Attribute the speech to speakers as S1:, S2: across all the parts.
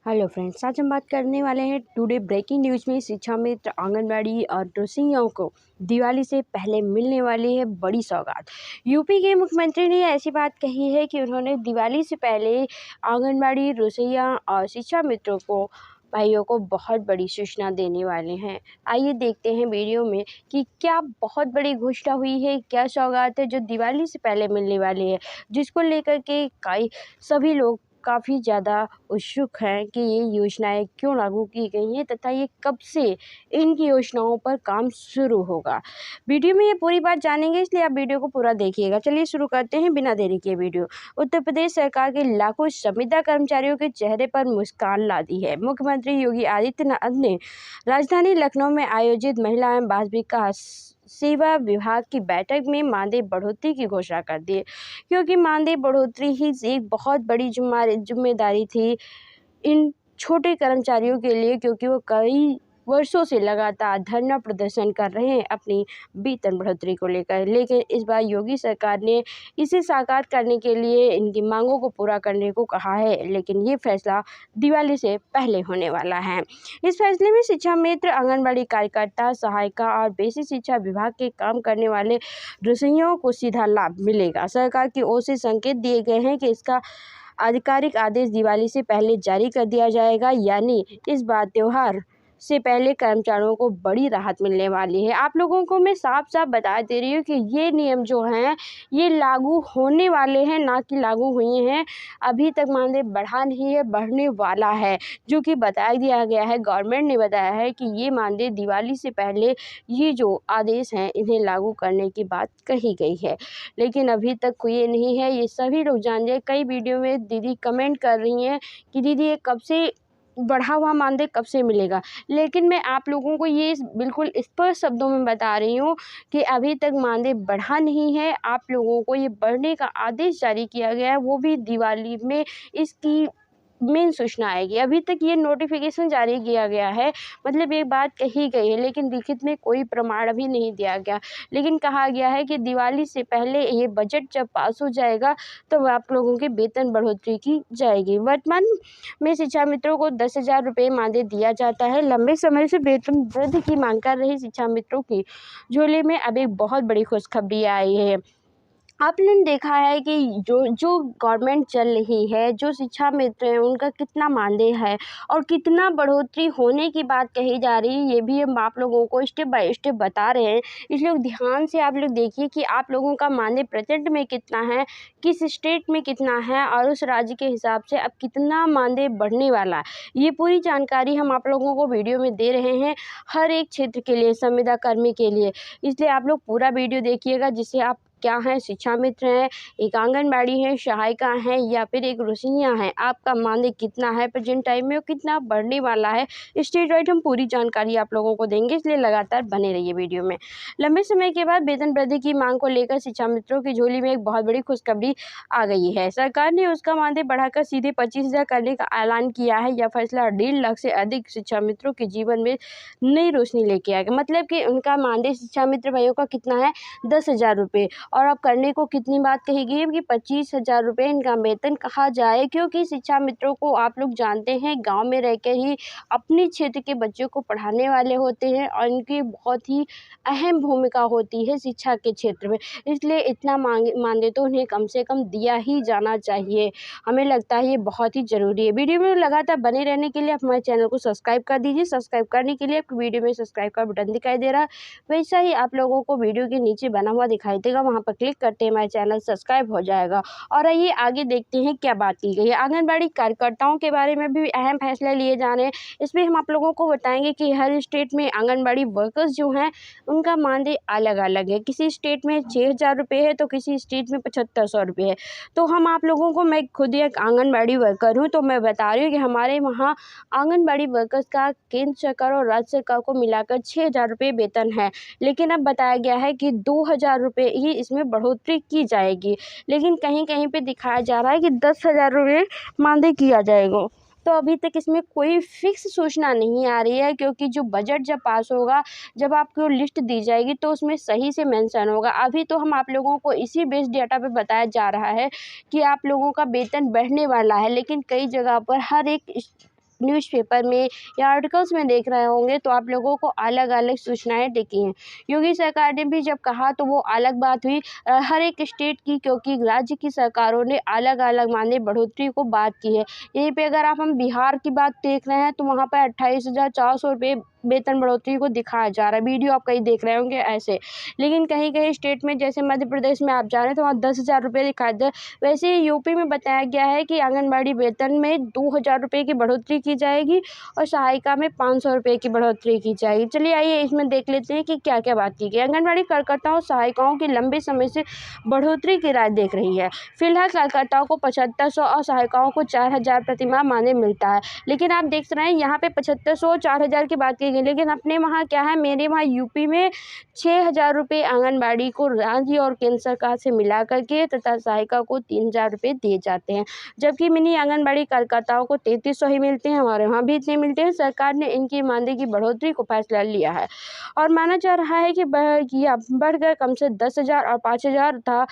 S1: Hello friends, आज हम बात करने वाले हैं टुडे ब्रेकिंग न्यूज़ में शिक्षा मित्र आंगनबाड़ी और रसोइयों को दिवाली से पहले मिलने वाली है बड़ी सौगात। यूपी के मुख्यमंत्री ने ऐसी बात कही है कि उन्होंने दिवाली से पहले आंगनबाड़ी रसोइया और शिक्षा मित्रों को भाइयों को बहुत बड़ी सूचना देने वाले हैं। आइए देखते हैं वीडियो में कि क्या बहुत बड़ी घोषणा हुई है, क्या सौगात है जो दिवाली से पहले मिलने वाली है, जिसको लेकर के कई सभी लोग काफ़ी ज़्यादा उत्सुक हैं कि ये योजनाएं क्यों लागू की गई हैं तथा ये कब से इनकी योजनाओं पर काम शुरू होगा। वीडियो में ये पूरी बात जानेंगे, इसलिए आप वीडियो को पूरा देखिएगा। चलिए शुरू करते हैं बिना देरी के वीडियो। उत्तर प्रदेश सरकार के लाखों संविदा कर्मचारियों के चेहरे पर मुस्कान ला दी है। मुख्यमंत्री योगी आदित्यनाथ ने राजधानी लखनऊ में आयोजित महिला एवं बाल विकास सेवा विभाग की बैठक में मानदेय बढ़ोतरी की घोषणा कर दी, क्योंकि मानदेय बढ़ोतरी ही एक बहुत बड़ी जिम्मेदारी थी इन छोटे कर्मचारियों के लिए, क्योंकि वो कई वर्षों से लगातार धरना प्रदर्शन कर रहे हैं अपनी वेतन बढ़ोतरी को लेकर। लेकिन इस बार योगी सरकार ने इसे साकार करने के लिए इनकी मांगों को पूरा करने को कहा है, लेकिन ये फैसला दिवाली से पहले होने वाला है। इस फैसले में शिक्षा मित्र, आंगनबाड़ी कार्यकर्ता, सहायिका और बेसिक शिक्षा विभाग के काम करने वाले रसोइयों को सीधा लाभ मिलेगा। सरकार की ओर से संकेत दिए गए हैं कि इसका आधिकारिक आदेश दिवाली से पहले जारी कर दिया जाएगा, यानी इस बार त्योहार से पहले कर्मचारियों को बड़ी राहत मिलने वाली है। आप लोगों को मैं साफ साफ बता दे रही हूँ कि ये नियम जो हैं ये लागू होने वाले हैं, ना कि लागू हुए हैं। अभी तक मानदेय बढ़ा नहीं है, बढ़ने वाला है, जो कि बता दिया गया है। गवर्नमेंट ने बताया है कि ये मानदेय दिवाली से पहले ये जो आदेश हैं इन्हें लागू करने की बात कही गई है, लेकिन अभी तक कोई नहीं है। ये सभी लोग जान जाए। कई वीडियो में दीदी कमेंट कर रही हैं कि दीदी ये कब से बढ़ा हुआ मानदेय कब से मिलेगा, लेकिन मैं आप लोगों को ये बिल्कुल स्पष्ट शब्दों में बता रही हूँ कि अभी तक मानदेय बढ़ा नहीं है। आप लोगों को ये बढ़ने का आदेश जारी किया गया है, वो भी दिवाली में इसकी मेन सूचना आएगी। अभी तक ये नोटिफिकेशन जारी किया गया है, मतलब एक बात कही गई है, लेकिन लिखित में कोई प्रमाण अभी नहीं दिया गया। लेकिन कहा गया है कि दिवाली से पहले ये बजट जब पास हो जाएगा तो आप लोगों के वेतन बढ़ोतरी की जाएगी। वर्तमान में शिक्षा मित्रों को 10,000 रुपये मानदेय दिया जाता है। लंबे समय से वेतन वृद्धि की मांग कर रहे शिक्षा मित्रों की झोली में अब एक बहुत बड़ी खुशखबरी आई है। आपने देखा है कि जो जो गवर्नमेंट चल रही है, जो शिक्षा मित्र हैं उनका कितना मानदेय है और कितना बढ़ोतरी होने की बात कही जा रही है, ये भी हम आप लोगों को स्टेप बाय स्टेप बता रहे हैं। इसलिए ध्यान से आप लोग देखिए कि आप लोगों का मानदेय प्रेजेंट में कितना है, किस स्टेट में कितना है और उस राज्य के हिसाब से अब कितना मानदेय बढ़ने वाला है। ये पूरी जानकारी हम आप लोगों को वीडियो में दे रहे हैं, हर एक क्षेत्र के लिए, संविदा कर्मी के लिए। इसलिए आप लोग पूरा वीडियो देखिएगा, जिससे आप क्या हैं, शिक्षा मित्र हैं, एक आंगनबाड़ी है, सहायिका हैं या फिर एक रसोइया हैं, आपका मानदेय कितना है प्रेजेंट टाइम में और कितना बढ़ने वाला है, स्टेट वाइज हम पूरी जानकारी आप लोगों को देंगे। इसलिए लगातार बने रहिए वीडियो में। लंबे समय के बाद वेतन वृद्धि की मांग को लेकर शिक्षा मित्रों की झोली में एक बहुत बड़ी खुशखबरी आ गई है। सरकार ने उसका मानदेय बढ़ाकर सीधे 25,000 करने का ऐलान किया है। यह फैसला 1.5 लाख से अधिक शिक्षा मित्रों के जीवन में नई रोशनी लेके आएगा। मतलब कि उनका मानदेय शिक्षा मित्र भाइयों का कितना है, 10,000 रुपये, और अब करने को कितनी बात कही गई है कि 25,000 रुपये इनका वेतन कहा जाए, क्योंकि शिक्षा मित्रों को आप लोग जानते हैं गांव में रहकर ही अपने क्षेत्र के बच्चों को पढ़ाने वाले होते हैं और इनकी बहुत ही अहम भूमिका होती है शिक्षा के क्षेत्र में। इसलिए इतना मानदेय तो उन्हें कम से कम दिया ही जाना चाहिए। हमें लगता है ये बहुत ही ज़रूरी है। वीडियो में लगातार बने रहने के लिए आप हमारे चैनल को सब्सक्राइब कर दीजिए। सब्सक्राइब करने के लिए आपको वीडियो में सब्सक्राइब का बटन दिखाई दे रहा है, वैसा ही आप लोगों को वीडियो के नीचे बना हुआ दिखाई देगा, वहाँ पर क्लिक करते हैं हमारे चैनल सब्सक्राइब हो जाएगा। और आइए आगे देखते हैं क्या बात की गई है। आंगनबाड़ी कार्यकर्ताओं के बारे में भी अहम फैसले लिए जा रहे हैं। इसमें हम आप लोगों को बताएंगे कि हर स्टेट में आंगनबाड़ी वर्कर्स जो हैं उनका मानदेय अलग अलग है। किसी स्टेट में 6,000 रुपये है तो किसी स्टेट में 7,500 रुपये है। तो हम आप लोगों को, मैं खुद एक आंगनबाड़ी वर्कर हूँ, तो मैं बता रही हूँ कि हमारे वहाँ आंगनबाड़ी वर्कर्स का केंद्र सरकार और राज्य सरकार को मिलाकर 6,000 रुपये वेतन है। लेकिन अब बताया गया है कि 2,000 रुपये ही इसमें बढ़ोतरी की जाएगी। लेकिन कहीं कहीं पे दिखाया जा रहा है कि 10,000 रुपये मानदेय किया जाएगा। तो अभी तक इसमें कोई फिक्स सूचना नहीं आ रही है, क्योंकि जो बजट जब पास होगा, जब आपको लिस्ट दी जाएगी तो उसमें सही से मेंशन होगा। अभी तो हम आप लोगों को इसी बेस डेटा पे बताया जा रहा है कि आप लोगों का वेतन बढ़ने वाला है, लेकिन कई जगह पर हर एक न्यूज़पेपर में या आर्टिकल्स में देख रहे होंगे तो आप लोगों को अलग अलग सूचनाएं दिखी हैं। योगी सरकार ने भी जब कहा तो वो अलग बात हुई हर एक स्टेट की, क्योंकि राज्य की सरकारों ने अलग अलग मानदेय बढ़ोतरी को बात की है। यहीं पे अगर हम बिहार की बात देख रहे हैं तो वहाँ पर 28,400 रुपये वेतन बढ़ोतरी को दिखाया जा रहा है। वीडियो आप कहीं देख रहे होंगे ऐसे, लेकिन कहीं कहीं स्टेट में जैसे मध्य प्रदेश में आप जा रहे हैं तो वहाँ 10,000 रुपये दिखाए दे। वैसे यूपी में बताया गया है कि आंगनबाड़ी वेतन में 2,000 रुपये की बढ़ोतरी की जाएगी और सहायिका में 500 रुपये की बढ़ोतरी की जाएगी। चलिए आइए इसमें देख लेते हैं कि क्या क्या बात की गई। आंगनबाड़ी कार्यकर्ताओं सहायिकाओं की लंबे समय से बढ़ोतरी की राय देख रही है। फिलहाल कार्यकर्ताओं को 7,500 और सहायिकाओं को 4,000 प्रतिमाह मानदेय मिलता है। लेकिन आप देख रहे हैं यहाँ पे 7,500 4,000 की बात की गई, लेकिन अपने वहाँ क्या है, मेरे वहाँ यूपी में 6,000 रुपये आंगनबाड़ी को राज्य और केंद्र सरकार से मिला करके तथा सहायिका को 3,000 रुपये दिए जाते हैं, जबकि मिनी आंगनबाड़ी कार्यकर्ताओं को 3,300 ही मिलते हैं। हमारे वहाँ भी इतने मिलते हैं। सरकार ने इनकी मानदेय की बढ़ोतरी को फैसला लिया है और माना जा रहा है कि बढ़कर कम से 10,000 और 5,000 था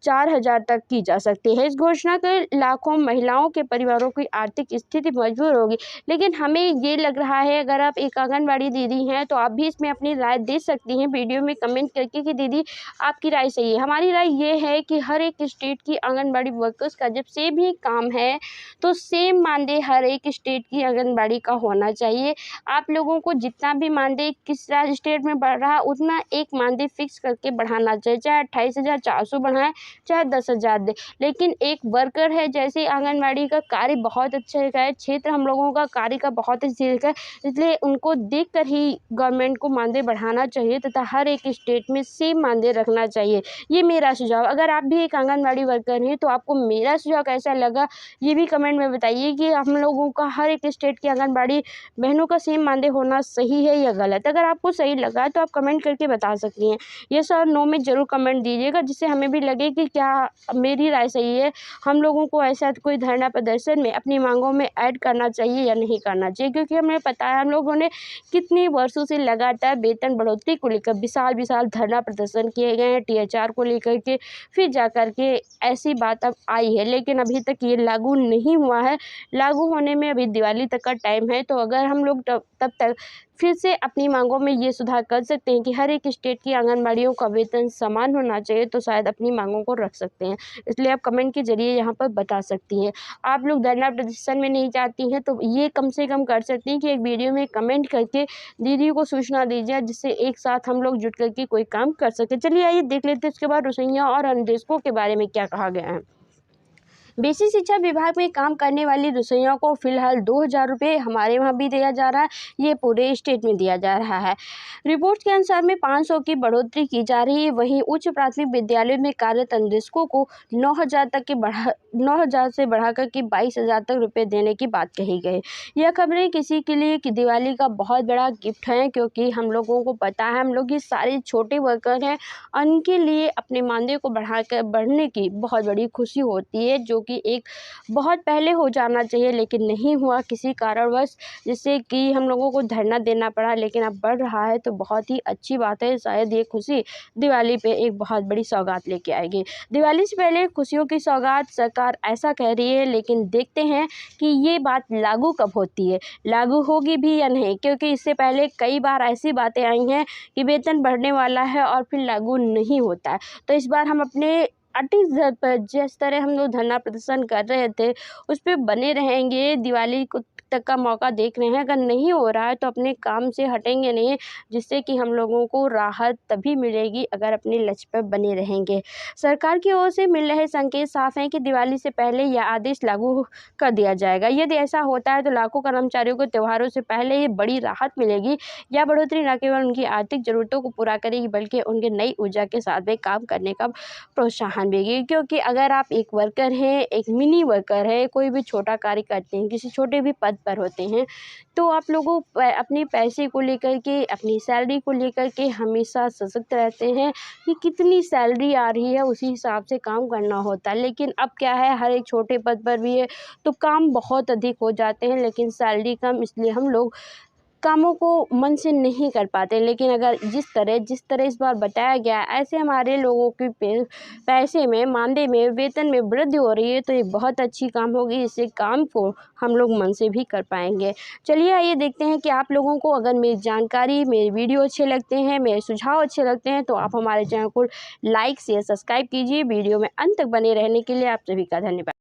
S1: 4,000 तक की जा सकती है। इस घोषणा के लाखों महिलाओं के परिवारों की आर्थिक स्थिति मजबूर होगी। लेकिन हमें ये लग रहा है, अगर आप एक आंगनबाड़ी दीदी हैं तो आप भी इसमें अपनी राय दे सकती हैं वीडियो में कमेंट करके कि दीदी आपकी राय सही है। हमारी राय ये है कि हर एक स्टेट की आंगनबाड़ी वर्कर्स का जब से भी काम है तो सेम मानदेय हर एक स्टेट की आंगनबाड़ी का होना चाहिए। आप लोगों को जितना भी मानदेय किस राज्य स्टेट में बढ़ रहा है उतना एक मानदेय फिक्स करके बढ़ाना चाहिए, चाहे 28,400 बढ़ाएं चाहे 10,000 दे। लेकिन एक वर्कर है, जैसे आंगनबाड़ी का कार्य बहुत अच्छा है, क्षेत्र हम लोगों का कार्य का बहुत अच्छी है, इसलिए उनको देखकर ही गवर्नमेंट को मानदेय बढ़ाना चाहिए तथा हर एक स्टेट में सेम मानदेय रखना चाहिए। ये मेरा सुझाव। अगर आप भी एक आंगनबाड़ी वर्कर हैं तो आपको मेरा सुझाव कैसा लगा ये भी कमेंट में बताइए कि हम लोगों का हर एक स्टेट की आंगनबाड़ी बहनों का सेम मानदेय होना सही है या गलत। अगर आपको सही लगा तो आप कमेंट करके बता सकती हैं। येस और नो में ज़रूर कमेंट दीजिएगा, जिससे हमें भी लगे कि क्या मेरी राय सही है। हम लोगों को ऐसा कोई धरना प्रदर्शन में अपनी मांगों में ऐड करना चाहिए या नहीं करना चाहिए, क्योंकि हमें पता है हम लोगों ने कितने वर्षों से लगातार वेतन बढ़ोतरी को लेकर विशाल धरना प्रदर्शन किए गए हैं THR को लेकर के, फिर जा कर के ऐसी बात अब आई है, लेकिन अभी तक ये लागू नहीं हुआ है। लागू होने में अभी दिवाली तक का टाइम है, तो अगर हम लोग तब तक फिर से अपनी मांगों में ये सुधार कर सकते हैं कि हर एक स्टेट की आंगनबाड़ियों का वेतन समान होना चाहिए, तो शायद अपनी मांगों को रख सकते हैं। इसलिए आप कमेंट के जरिए यहाँ पर बता सकती हैं। आप लोग धरना प्रदर्शन में नहीं चाहती हैं तो ये कम से कम कर सकती हैं कि एक वीडियो में कमेंट करके दीदी को सूचना दीजिए, जिससे एक साथ हम लोग जुट करके कोई काम कर सकें। चलिए आइए देख लेते हैं इसके बाद रसोइयों और अनुदेशकों के बारे में क्या कहा गया है। बेसिक शिक्षा विभाग में काम करने वाली रसोइयों को फिलहाल 2,000 रुपये हमारे वहाँ भी दिया जा रहा है, ये पूरे स्टेट में दिया जा रहा है। रिपोर्ट के अनुसार में 500 की बढ़ोतरी की जा रही है। वहीं उच्च प्राथमिक विद्यालय में कार्यरत अनुदेशकों को 9,000 से बढ़ाकर के 22,000 तक रुपये देने की बात कही गई। यह खबरें किसी के लिए कि दिवाली का बहुत बड़ा गिफ्ट है, क्योंकि हम लोगों को पता है हम लोग ये सारे छोटे वर्कर हैं, उनके लिए अपने मानदेय को बढ़ने की बहुत बड़ी खुशी होती है, जो कि एक बहुत पहले हो जाना चाहिए लेकिन नहीं हुआ किसी कारणवश, जिससे कि हम लोगों को धरना देना पड़ा। लेकिन अब बढ़ रहा है तो बहुत ही अच्छी बात है। शायद ये खुशी दिवाली पे एक बहुत बड़ी सौगात लेके आएगी। दिवाली से पहले खुशियों की सौगात सरकार ऐसा कह रही है, लेकिन देखते हैं कि ये बात लागू कब होती है, लागू होगी भी या नहीं, क्योंकि इससे पहले कई बार ऐसी बातें आई हैं कि वेतन बढ़ने वाला है और फिर लागू नहीं होता है। तो इस बार हम अपने अटिक पर जिस तरह हम लोग धरना प्रदर्शन कर रहे थे उस पर बने रहेंगे। दिवाली को तक का मौका देख रहे हैं, अगर नहीं हो रहा है तो अपने काम से हटेंगे नहीं, जिससे कि हम लोगों को राहत तभी मिलेगी अगर अपने लक्ष्य पर बने रहेंगे। सरकार की ओर से मिल रहे संकेत साफ हैं कि दिवाली से पहले यह आदेश लागू कर दिया जाएगा। यदि ऐसा होता है तो लाखों कर्मचारियों को त्योहारों से पहले ये बड़ी राहत मिलेगी। यह बढ़ोतरी न केवल उनकी आर्थिक ज़रूरतों को पूरा करेगी, बल्कि उनके नई ऊर्जा के साथ भी काम करने का प्रोत्साहन देगी। क्योंकि अगर आप एक वर्कर हैं, एक मिनी वर्कर है, कोई भी छोटा कार्य करते हैं, किसी छोटे भी पद पर होते हैं, तो आप लोगों अपने पैसे को लेकर के, अपनी सैलरी को लेकर के हमेशा सशक्त रहते हैं कि कितनी सैलरी आ रही है उसी हिसाब से काम करना होता है। लेकिन अब क्या है, हर एक छोटे पद पर भी है तो काम बहुत अधिक हो जाते हैं, लेकिन सैलरी कम, इसलिए हम लोग कामों को मन से नहीं कर पाते, लेकिन अगर जिस तरह इस बार बताया गया है, ऐसे हमारे लोगों के पैसे में, मानदेय में, वेतन में वृद्धि हो रही है, तो ये बहुत अच्छी काम होगी। इससे काम को हम लोग मन से भी कर पाएंगे। चलिए आइए देखते हैं कि आप लोगों को अगर मेरी जानकारी, मेरे वीडियो अच्छे लगते हैं, मेरे सुझाव अच्छे लगते हैं, तो आप हमारे चैनल को लाइक शेयर सब्सक्राइब कीजिए। वीडियो में अंत तक बने रहने के लिए आप सभी का धन्यवाद।